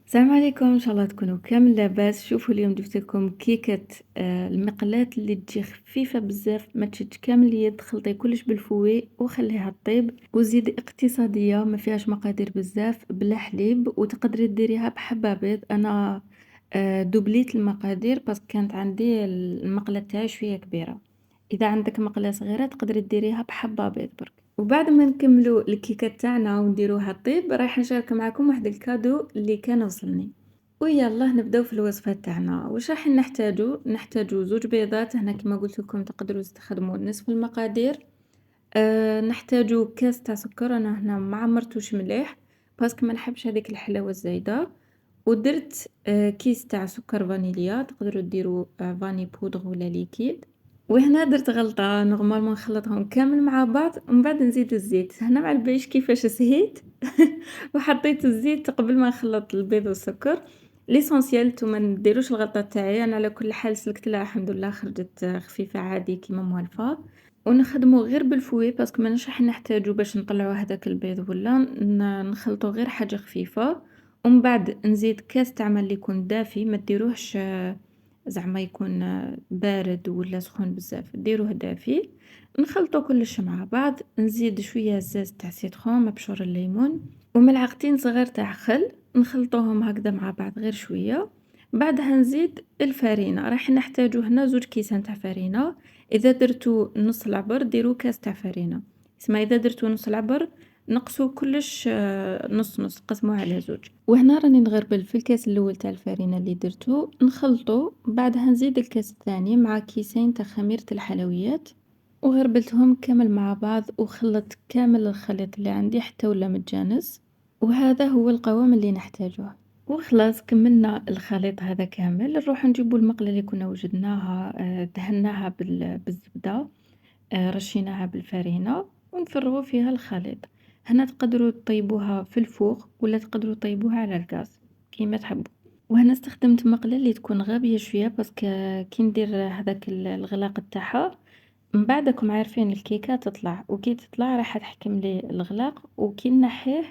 السلام عليكم، إن شاء الله تكونوا كامل لاباس. شوفوا اليوم جبت لكم كيكة المقلاة اللي تجي خفيفة بزاف، ما تشدش كامل اليد، خلطي كلش بالفوي وخليها طيب وزيد اقتصادية، ما فيهاش مقادير بزاف، بلا حليب، وتقدري ديريها بحبة بيض. أنا دوبليت المقادير باسكو كانت عندي المقلة تاعي شوية كبيرة. إذا عندك مقلة صغيرة تقدري ديريها بحبة بيض برك. وبعد ما نكملوا الكيكة تاعنا ونديروها طيب، رايحة نشارك معكم واحد الكادو اللي كان وصلني. ويلا نبداو في الوصفة تاعنا. واش راح نحتاجو زوج بيضات، هنا كما قلت لكم تقدروا تستخدموا نصف المقادير. نحتاجو كاس تاع سكر، انا هنا ما عمرتوش مليح باسكو ما نحبش هذيك الحلاوه الزايده. ودرت كيس تاع سكر فانيليا، تقدروا ديروا فاني بودر ولا ليكيد. وهنا درت غلطة، نورمالمون نخلطهم كامل مع بعض ومن بعد نزيد الزيت، هنا ما علباليش كيفاش سهيت وحطيت الزيت قبل ما نخلط البيض والسكر. ليسونسيال نتوما مديروش الغلطة تاعي، أنا على كل حال سلكت لها الحمد لله خرجت خفيفة عادي كيما موالفة. ونخدمو غير بالفوي باسكو ماناش راح نحتاجو باش نطلعو هداك البيض ولا نخلطو غير حاجة خفيفة. ومن بعد نزيد كاس تاع ما اللي يكون دافي، ما ديروهش زعما يكون بارد ولا سخون بزاف، ديروه دافي. نخلطو كلش مع بعض، نزيد شوية زاز تاع سيترون مبشور الليمون وملعقتين صغار تاع خل، نخلطوهم هكذا مع بعض غير شوية. بعدها نزيد الفرينة، راح نحتاجو هنا زوج كيسان تاع فرينة. إذا درتو نص العبر ديرو كاس تاع فرينة، اسمع إذا درتو نص العبر نقصو كلش نص نص، قسموه على زوج. وهنا راني نغربل في الكاس الأول تاع الفرينة اللي درتو نخلطو، بعدها نزيد الكاس الثاني مع كيسين تاع خميرة الحلويات وغربلتهم كامل مع بعض وخلطت كامل الخليط اللي عندي حتى ولا متجانس. وهذا هو القوام اللي نحتاجه. وخلاص كملنا الخليط هذا كامل، نروح نجيبو المقلة اللي كنا وجدناها، دهناها بالزبدة، رشيناها بالفرينة ونفرغو فيها الخليط. هنا تقدروا تطيبوها في الفوغ ولا تقدروا تطيبوها على الغاز كيما تحبوا. وهنا استخدمت مقلة اللي تكون غابية شوية باسكو كي ندير هذاك الغلاق تاعها من بعد راكم عارفين الكيكة تطلع، وكي تطلع راح تحكم لي الغلاق، وكي نحيه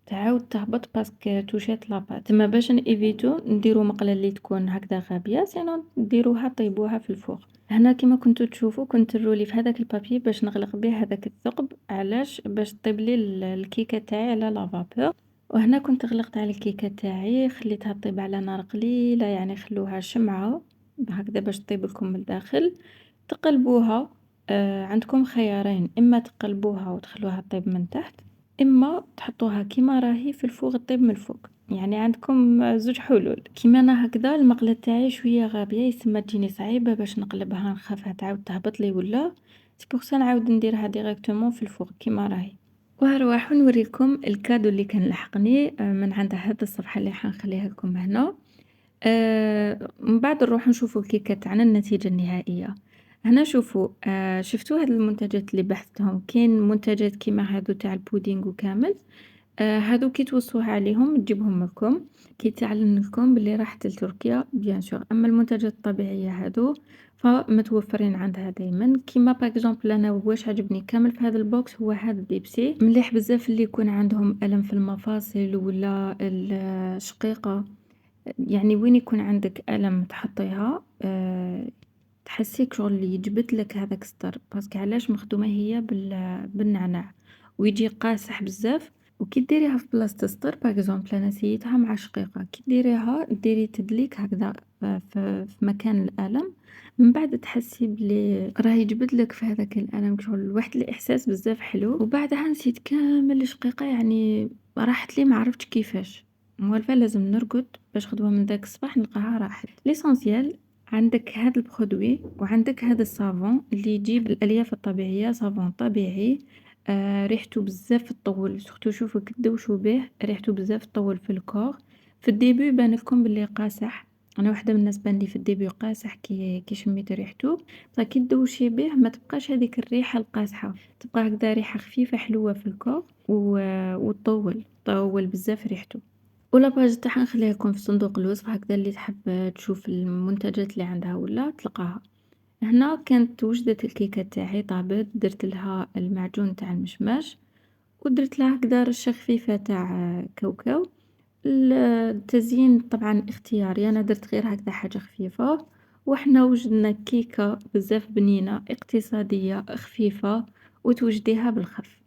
تعاود تهبط باسكو توشات لاباط. تما باش نيفيتو نديرو مقلة اللي تكون هكذا غابية، سينو ديروها طيبوها في الفوغ. هنا كيما كنتو تشوفوا كنت نرولي في هذاك البابي باش نغلق به هذاك الثقب، علاش؟ باش طيب لي الكيكة تاعي على لافابور. وهنا كنت غلقت على الكيكة تاعي، خليتها طيب على نار قليلة، يعني خلوها شمعة هكذا باش طيب لكم من الداخل. تقلبوها، عندكم خيارين، إما تقلبوها وتخلوها طيب من تحت، إما تحطوها كيما راهي في الفوغ طيب من الفوق. يعني عندكم زوج حلول. كيما أنا هكذا المقلة تاعي شوية غابية، يسما تجيني صعيبة باش نقلبها، نخافها تعاود تهبط لي ولا سي بوغ سا نعاود نديرها ديريكتومون في الفوغ كيما راهي. وهروح نوريكم الكادو اللي كان لحقني من عند هاد الصفحة اللي حنخليها لكم هنا. من بعد نروحو نشوفو الكيكة تاعنا النتيجة النهائية. هنا شوفوا، شفتوا هاد المنتجات اللي بحثتهم، كاين منتجات كيما هادو تاع البودينغ وكامل. هادو كي توصوها عليهم تجيبهم لكم، كي تعلن لكم بلي راحت لتركيا بيان سور. أما المنتجات الطبيعية هادو فمتوفرين عندها دايما، كيما باغ اكزومبل أنا واش عجبني كامل في هذا البوكس هو هذا البيبسي، مليح بزاف اللي يكون عندهم ألم في المفاصل ولا الشقيقة. يعني وين يكون عندك ألم تحطيها تحسيك شغل يجبد لك هذاك السطر، باسكو علاش مخدومة هي بالنعناع ويجي قاصح بزاف. وكي ديريها في بلاصة السطر باغ اكزومبل أنا سيتها مع شقيقة، كي ديريها ديري تدليك هكذا في مكان الألم، من بعد تحسي بلي راه يجبد لك في هذاك الألم شغل واحد الإحساس بزاف حلو. وبعدها نسيت كامل الشقيقة، يعني راحت لي ما عرفتش كيفاش. موالفة لازم نرقد باش غدوة من داك الصباح نلقاها راحت. ليسونسيال عندك هاد البرودوي وعندك هذا الصابون اللي يجيب الألياف الطبيعية، صابون طبيعي. ريحته بزاف تطول، سورتو شوفوا كي تدوشوا به ريحته بزاف تطول في الكور. في الديبي يبان لكم بلي قاصح، انا واحده من الناس بان لي في الديبي قاصح كي شميت ريحته. كي تدوشي به ما تبقاش هذيك الريحه القاصحه، تبقى هكذا ريحه خفيفه حلوه في الكور وتطول طول بزاف ريحته. ولاباج تاعها نخليها لكم في صندوق الوصف، هكذا اللي تحب تشوف المنتجات اللي عندها ولا تلقاها. هنا كانت وجدت الكيكة تاعي طابت، درت لها المعجون تاع المشماش ودرت لها هكذا رشة خفيفة تاع كاوكاو، التزيين طبعًا اختياري، أنا درت غير هكذا حاجة خفيفة، وإحنا وجدنا كيكة بزاف بنينة اقتصادية خفيفة وتوجديها بالخف.